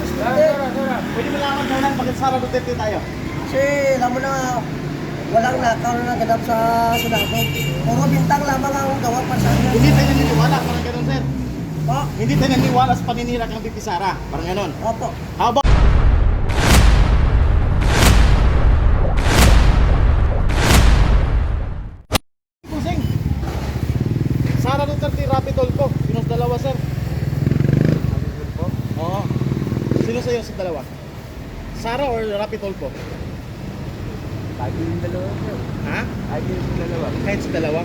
Pwede mo lang dahilan bakit Sara Duterte tayo? Kasi alam mo na, walang nakaw na naganap sa Senado. Puro bintang lamang ang gawa pa sa akin. Hindi tayo naniniwala, parang ganun sir. Po? Hindi tayo naniniwala sa paninira kang BP Sara, parang ganun. Opo. How about Pusing? Sara Duterte, Rapi Tulfo. Sino sa dalawa sir? Oo. Sino sa'yo sa dalawa? Sara or Rapi Tulfo? Kahit yung dalawa sir. Ha? Kahit yung dalawa. Kahit sa dalawa.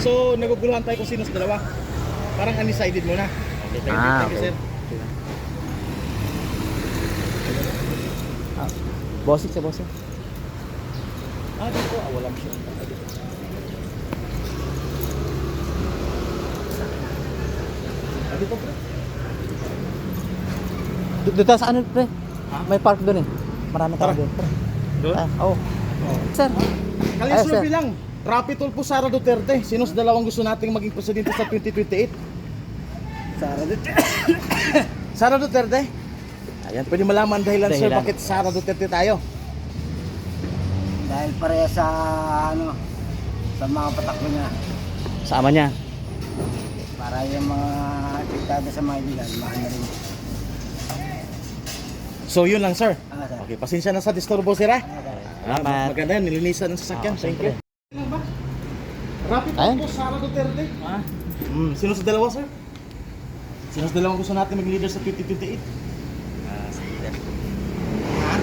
So, naguguluhan tayo kung sino sa dalawa. Parang undecided muna. Okay, thank you, sir. Bossing sa bossing. Dito. Wala mo siya. Dito, pre. Dito sa ano pre? Ha? May park doon eh. Marami tao Tara. doon. Pre. Doon? Oh. Sir. Kalisurvey lang. Rapi Tulfo, Sara Duterte. Sino sa dalawang gusto nating maging presidente sa 2028? Sara Duterte. Sara Duterte? Ayan, pwede malaman dahilan sir Dahilan. bakit Sara Duterte tayo. Dahil pareha sa ano, sa mga patakbo niya. Sama niya. Para yung mga diktado sa mga iligan, mahal rin. So yun lang sir. Sir. Okay, pasensya na sa disturbo sir ha. Salamat. Maganda yan, nilinisan ng sasakyan. Thank you. Rapi Tulfo, Sara Duterte. Ha? Sino sa dalawa sir? Sino sa dalawang gusto natin mag-leader sa 2028? Ha?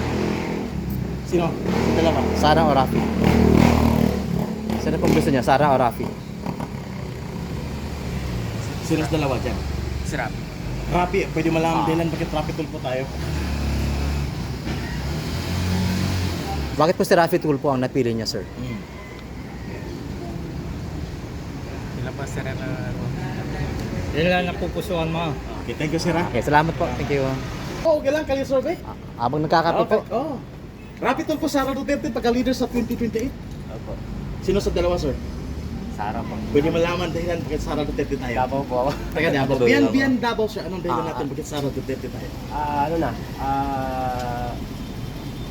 Sino? Sa dalawa? Sara o Rafi? Sino pong gusto niya? Sara o Rafi? Sino sa dalawa dyan? Si Rafi. Rapi, pwede malaman dahilan bakit Rapi Tulfo tayo? Bakit po si Rafi Tulfo ang napili niya, sir? Sila pa sir na yun lang napupusuan mo. Okay, thank you sir ha. Okay, salamat po. Thank you. Okay lang, kali survey. Habang nagkakape po. Oh. Rapi Tulfo, Sara Duterte pagka-leader sa 2028? Opo. Sino sa dalawa sir? Sara po. Pwede malaman dahilan bakit Sara Duterte tayo? Davao po ako. Taga Davao. Biyan Davao sir. Anong dahilan natin bakit Sara Duterte tayo? Ano na?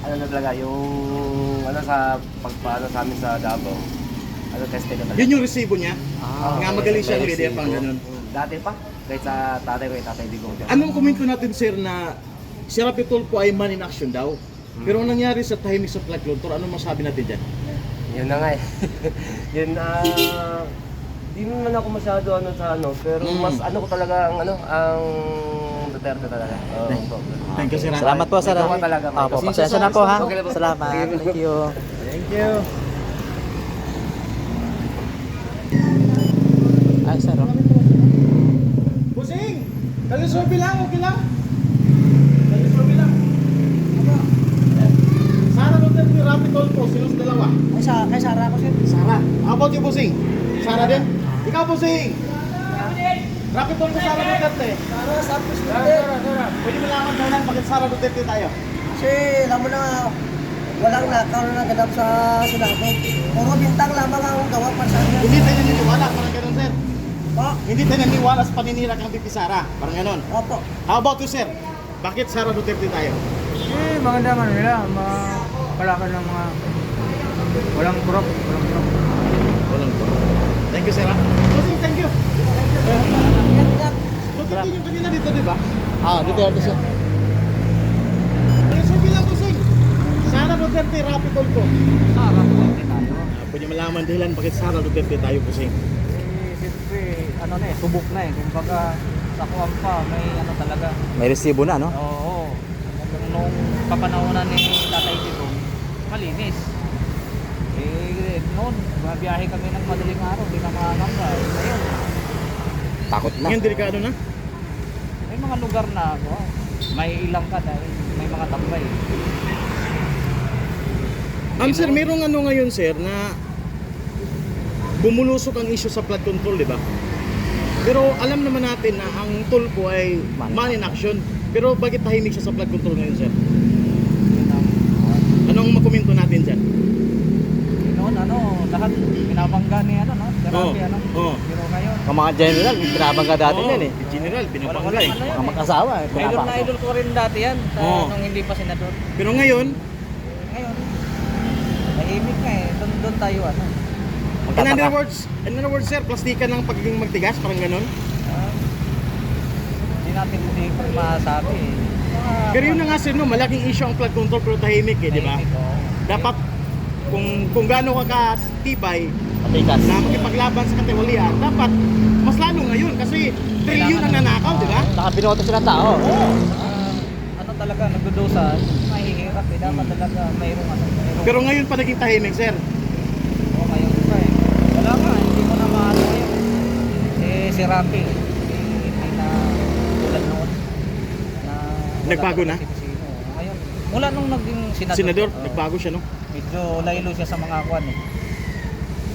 Ano na talaga yung ano sa pagpaano sa amin sa Davao. Ano tested na talaga. Yun yung resibo niya? Nga magaling siya ng May media pang resibo. ganun. Dati pa. Kahit sa tatay ko, tatay Digong. Anong komento natin sir na si Rapi Tulfo ay man in action daw? Pero ang nangyari sa tahimik sa flag Lodtor, anong masabi natin dyan? Yun na nga eh. Yun di naman ako masyado ano sa ano, pero mas ano ko talaga ang Duterte talaga. Thank you sir. Salamat po, sir. Ikaw talaga, Mike. Opo, pasensya na po ha. Okay lang po. Salamat. Thank you. Thank you. Ay, sir. Oh. Busing! Kalisurvey lang, okay lang? Kalisurvey lang. Sara Duterte, Rapi Tulfo, sino sa dalawa? Kay Sara ako sir. Sara. How about you, Busing? Sara din? Ikaw, Busing! Rapi Tulfo, Sara Duterte. Sara sa Duterte. Pwede mo lang dahilan bakit Sara Duterte tayo? Kasi alam mo na, walang nakaw na naganap sa Senado. Puro bintang lamang ang gawa pa sa akin. Hindi tayo naniniwala, parang ganun, sir. Po? Hindi tayo naniniwala sa paninira kang BP Sara, parang ganun. Opo. How about you, sir? Bakit Sara Duterte tayo? Maganda man nila, palakan ng mga walang prop. Walang po. Thank you, sir. Busing, thank you. Duterte yung kanina dito, di ba? Duterte siya. Resume lang, Busing. Sara Duterte, Rapi Tulfo. Sara po tayo. Pwede malaman dahilan bakit Sara Duterte tayo, Busing. Siyempre, ano na eh, subok na eh. Kumbaga, sa kuwang pa, may ano talaga. May resibo na, no? Oo. Nung kapanahonan ni Tatay Digong, malinis. Noon, biyahe kami ng madaling araw, hindi na makakamba. Ngayon, Takot na. Ngayon, delikado na. may mga lugar na, may ilang ka dahil may mga tambay. Sir, merong ano ngayon, sir, na bumulusok ang issue sa flood control, di ba? Pero alam naman natin na ang Tulfo ay man in action. Pero bakit tahimik siya sa flood control ngayon, sir? Anong makomento natin dyan? Noon, lahat pinabangga ni Grabe, Oo. Pero ngayon, Ang mga general, pinabangga dati Oo, yan eh. General, binabangga Walang eh. ano yan Mga mag-asawa eh. Idol na pinabangga. idol ko rin dati yan Oo. nung hindi pa senador. Pero ngayon, Ngayon, tahimik na eh. Doon tayo ano. in other words, sir, plastikan ng pagiging magtigas, parang ganun. Hindi natin hindi ko masabi eh. Pero yun na nga sir, no, malaking issue ang flood control pero tahimik eh, di ba? Tahimik, oo. Dapat, kung gaano ka katibay Matigas. na makipaglaban sa katiwalian, dapat mas lalo ngayon kasi trilyon ang nanakaw, di ba? Nakabinoto sila ng tao. Ano talaga, nagdudusa, mahihirap eh. Dapat talaga mayroong ano. Mayroong, Pero ngayon pa naging tahimik, sir. Oo, ngayon pa eh. Wala nga, hindi mo na maano ngayon. Eh, si Rafi, hindi na tulad noon. Na wala Nagbago na? talaga sino-sino. Ngayon, mula nung naging senador. Senador, oo, nagbago siya, no? medyo laylo siya sa mga kwan eh.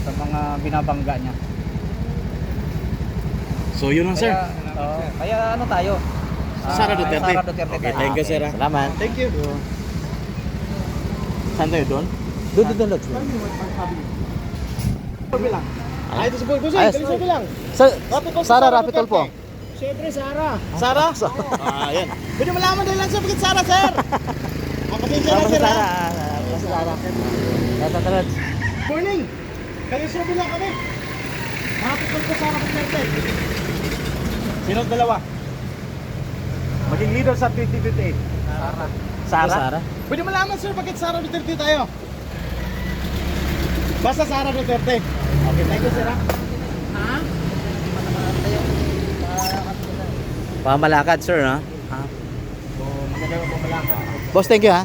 Sa mga binabangga niya. So yun lang, sir. Kaya ano tayo? Sara Duterte. Sara Duterte Okay, tayo. thank you, sir. Salamat. Thank you. Saan tayo doon? Doon. Sabi lang. Ay, ito si Boy Busing, Ayos. kalisabi lang. Sara Rapitol po. Siyempre, Sara. Sara? Ah, yan. Pwede malaman dahil lang siya bakit Sara, sir. Pasensya na, sir, ha? Sara. Morning! Kalisabi lang kami. Rapitol ko Sara Duterte. Sino ang dalawa? Maging leader sa 2028. Sara. Pwede malaman, sir, bakit Sara Duterte tayo? Basta Sara Duterte. Okay, thank you, sir, ha? Pamalakad, sir, ha? So, magandang pumalaka. Boss, thank you, ha?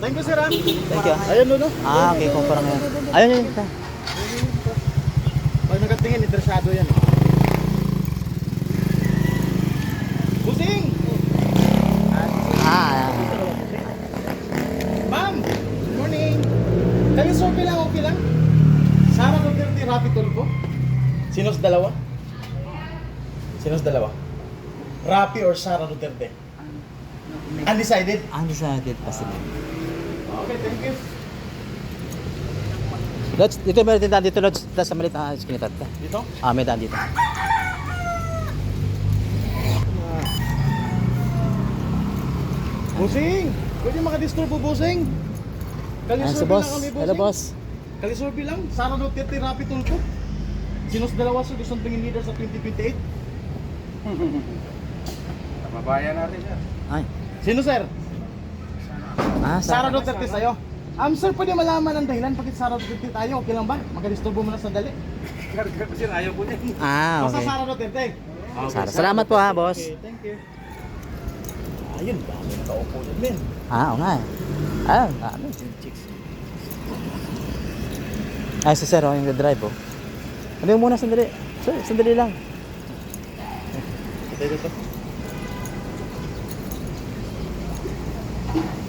Thank you, sir, ha? Thank you. Ayun, no? Okay, kumpara ngayon. Ayun yun. Pag nakatingin, interesado yan. Busing! Ma'am! Good morning! Kalisorbe lang, okay lang? Sara Duterte, Rapi Tulfo? Sino sa dalawa? Sino sa dalawa? Rapi or Sara Duterte? Undecided? Undecided pa sila. Okay, thank you. Lods, dito meron din dito, Lods. Sa maliit na iskinitat. Dito? May daan dito. Busing! Pwede makadisturbo, Busing? Ayan si Kalisorbe boss. lang kami, Busing. Hello, boss. Kalisorbe lang, Sara Duterte, Rapi Tulfo. Sino sa dalawa sa gustong tingin leader sa 2028? Mabayan natin siya. Ay. Sino, sir? Sara Sara. Duterte sa'yo. Sir, pwede malaman ang dahilan bakit Sara Duterte tayo? Okay lang ba? Makadisturbo mo na sandali. Kasi ayaw ko niya. Basta Okay. Sara Duterte. Sara. Salamat po, ha, boss. Okay, thank you. Ayun, dami nakaupo yun, men. Oo nga eh. Ano? Ay, si Sir, yung drive, oh. Ano muna, sandali. Sir, sandali lang. Ito, ito.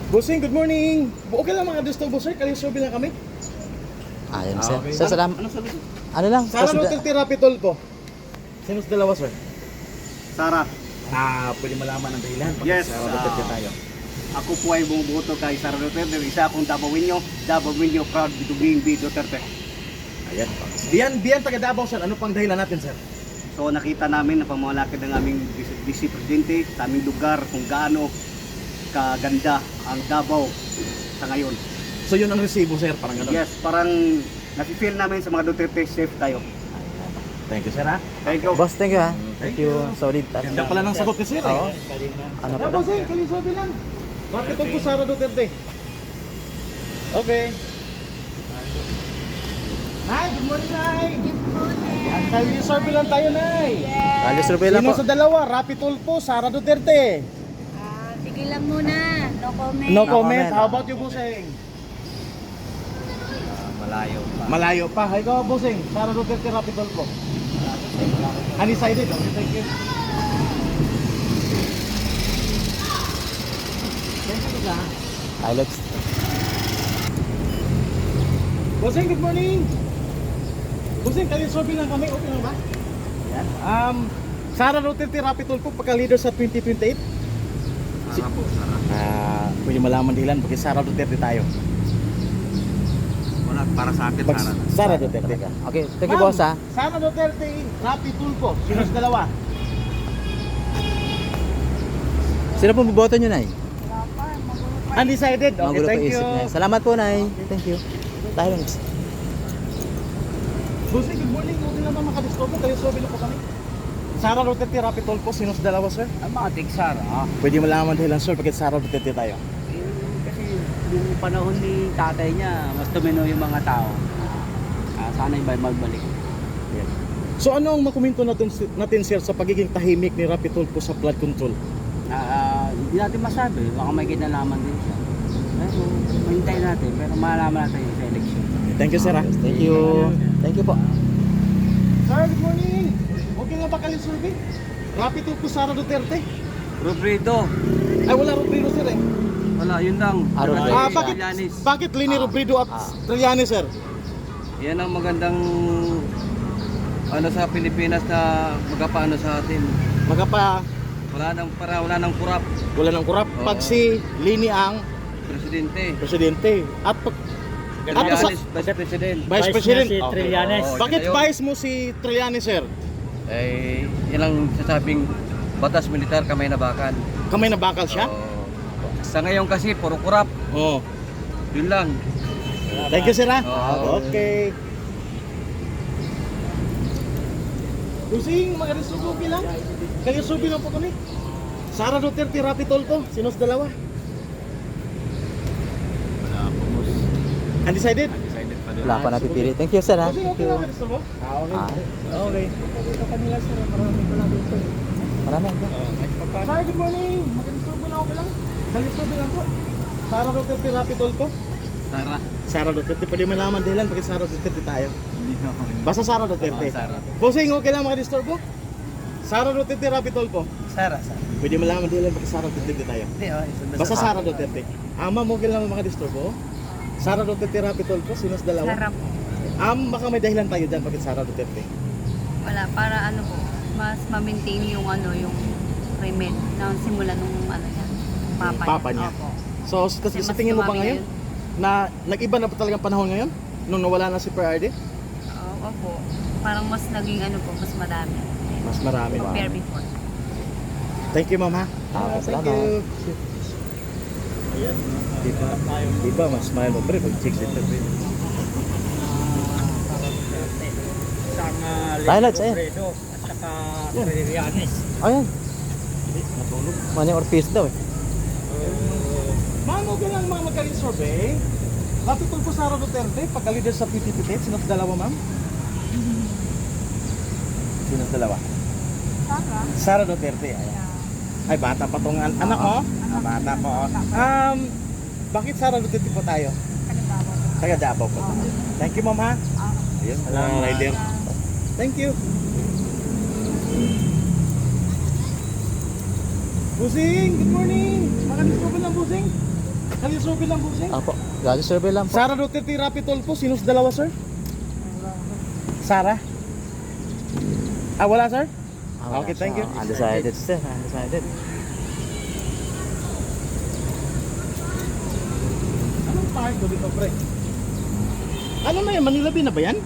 Bossing, good morning. Okay lang mga disturbo, sir. Kalisorbe lang kami. Ayun, Sir. Sir, salamat. Ano lang? Sara Kasi- Duterte, Rapi Tulfo. Sino sa dalawa, sir? Sara, Pwede malaman ang dahilan bakit Yes, Sara Duterte tayo. ako po ay bumuboto kay Sara Duterte. Isa akong Davao proud to being B. Duterte. Ayan. Biyan taga Davao, sir. Ano pang dahilan natin, sir? So nakita namin na pamamalakad ng aming Vice Presidente sa aming lugar kung gaano kaganda ang Davao sa ngayon. So yun ang resibo, sir. Parang gano'n. Yes, parang nafe-feel namin sa mga Duterte safe tayo. Thank you, sir, ha? Thank you. Boss, thank you, ha. Thank you. Solid. Ganda pala ng sagot ni sir. Oo. Eh. Ano pa Tapos, sir, kalisorbe lang. Rapi Tulfo, Sara Duterte. Okay. Nay, good morning, Nay. Kalisorbe lang tayo, Nay. Kalisurvey lang Sino po. sa dalawa? Rapi Tulfo, Sara Duterte. Sige lang muna. No comment. No No comment. comment. How about you, Buseng? Malayo pa. Malayo pa. Ikaw, Buseng. Sara Duterte, Rapi Tulfo. Undecided. Okay, thank you. Hi, Lods. Buseng, good morning. Buseng, kalisorbe lang kami. Okay lang ba? Yan. Sara Duterte, Rapi Tulfo, pagka-leader sa 2028. Sara po, Sara. Pwede malaman dilan bakit Sara Duterte tayo. Wala para sa akin, Sara. Sara Duterte. Okay, thank you Ma'am, boss ha. Sara Duterte, Rapi Tulfo. Sino sa dalawa? Sino pong boboto nyo, Nay? Undecided. Okay, Magulo pa thank isip you. niya. Salamat po, Nay. Thank you. Tayo next. Bossy, good morning. Huwag naman makadisturbo. Kayo sobi po kami. Sara Duterte, Rapi Tulfo. Sino sa dalawa, sir? Ang mga tigsara, Pwede malaman dahilan, sir, bakit Sara Duterte tayo? kasi yung panahon ni tatay niya, mas tumino yung mga tao. Sana yung magbalik. So ano ang makomento natin sir sa pagiging tahimik ni Rapi Tulfo sa flood control? Hindi natin masabi, baka may kinalaman din siya. Pero mahintay natin, pero malalaman natin yung sa election. Thank you, sir. Thank you. Thank you po. Sir, good morning. Okay nga ba kayo survey? Rapi Tulfo, Sara Duterte? Robredo. Ay, wala Robredo, sir eh. Wala, yun lang. Robredo. Bakit Lini Robredo at Trillanes, sir? Yan ang magandang ano sa Pilipinas na magapaano sa atin. Magapa, Wala nang kurap, wala ng kurap. Pag si Lini ang presidente. presidente at pag ano sa Trillanes, vice president. Vice President. si Trillanes. Oo, Bakit yun na yun. vice mo si Trillanes, sir? Eh, yan ang sasabing batas militar kamay na bakan. Kamay na bakal siya? Oo. Sa ngayon kasi, puro kurap. Oo. Yun lang. Thank you, sir. Oo. Okay. Kusing, magandang subuki lang. Kayo subi lang po kami. Sara Duterte, Rapi Tulfo. Sino sa dalawa? Undecided? Wala pa napipili. Thank you, sir ha. Kusing, Thank okay you. lang kayo gusto mo? Ah, Okay. marami ako. Sir, good morning. Magandang subo lang, okay lang. Kayo subi lang po. Sara Duterte, Rapi Tulfo. Sara. Sara Duterte, pwede malaman dahilan bakit Sara Duterte tayo. Hindi na ako. Basta Sara Duterte. Kusing, okay lang makadisturbo? Sara Duterte, Rapi Tulfo. Sara. Pwede malaman din lang bakit Sara Duterte tayo. Hindi, Basta Sara Duterte. Ma'am, okay lang mga disturbo. Sara Duterte, Rapi Tulfo, sino sa dalawa? Sarap. Baka may dahilan tayo dyan bakit Sara Duterte. Wala, para ano po, mas ma-maintain yung ano, yung remit na simula nung ano yan, papa niya. niya. Opo. So, Kasi sa mas tingin mo ba dumami ngayon na nag-iba na pa talagang panahon ngayon? Nung nawala na si PRD? Opo. Parang mas naging ano po, mas madami. Mas marami. Compare before. Thank you, ma'am ha. Okay, Thank salamat. you. Ayan. Diba, mas smile mo pre pag chicks ito. Tayo, lads, ayan. At saka Trillanes. Ayan. Mani Ortiz daw eh. Ma'am, okay lang mga magaling survey. Rapi Tulfo, Sara Duterte, pagka-leader sa PPP, sino sa dalawa, ma'am? Sino sa dalawa? Sara Duterte. Ayan. Ay, bata pa tong anak mo? Bata po. Bakit Sara Duterte po tayo? Taga Davao po. Thank you, ma'am ha. Ayun, rider. Thank you. Busing, good morning. Makalisobil lang, Busing. Kalisobil lang, Busing. Apo. Galing survey lang po. Sara Duterte, Rapi Tulfo, sino sa dalawa, sir? Sara? Wala, sir? Okay, thank you. Undecided, sir. Undecided. Anong park ko dito, pre? Ano na yan? Manila Bay na ba yan?